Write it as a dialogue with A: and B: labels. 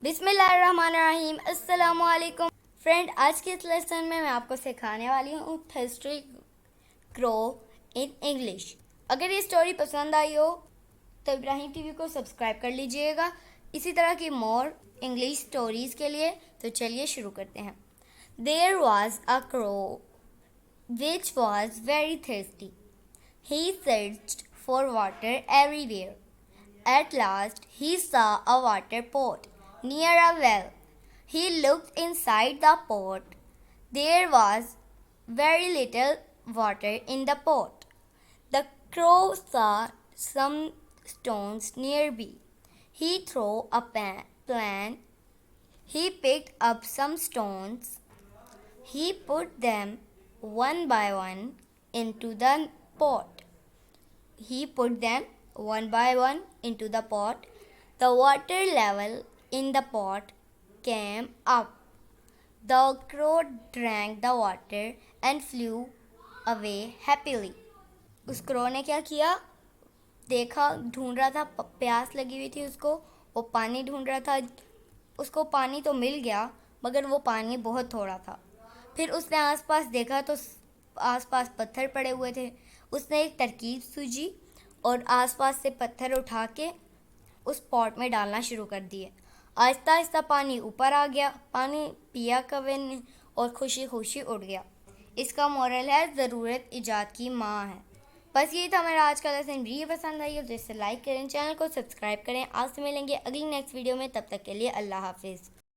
A: बिस्मिल्लाहिर्रहमानिर्रहीम। अस्सलामु अलैकुम फ्रेंड, आज के इस लेसन में मैं आपको सिखाने वाली हूँ थर्स्टी क्रो इन इंग्लिश। अगर ये स्टोरी पसंद आई हो तो इब्राहिम टीवी को सब्सक्राइब कर लीजिएगा इसी तरह की मोर इंग्लिश स्टोरीज़ के लिए। तो चलिए शुरू करते हैं। There was a crow which was very thirsty. He searched for water everywhere. At last, he saw a water pot near a well. He looked inside the pot. There was very little water in the pot. The crow saw some stones nearby. He threw a plan. He picked up some stones. He put them one by one into the pot. He put them one by one into the pot. The water level in the pot came up. The crow drank the water and flew away happily. उस crow ने क्या किया, देखा, ढूंढ रहा था, प्यास लगी हुई थी उसको, वो पानी ढूंढ रहा था। उसको पानी तो मिल गया मगर वो पानी बहुत थोड़ा था। फिर उसने आसपास देखा तो आसपास पत्थर पड़े हुए थे। उसने एक तरकीब सूझी और आसपास से पत्थर उठा के उस पॉट में डालना शुरू कर दिए। आहिस्ता आहिस्ता पानी वीपर आ गया। पानी पिया कौवे ने और खुशी खुशी उड़ गया। इसका मोरल है, ज़रूरत ईजाद की माँ है। बस यही था मेरा आज का लेसन। वीडियो पसंद आई हो तो इसे लाइक करें, चैनल को सब्सक्राइब करें। आज से मिलेंगे अगली नेक्स्ट वीडियो में, तब तक के लिए अल्लाह हाफिज़।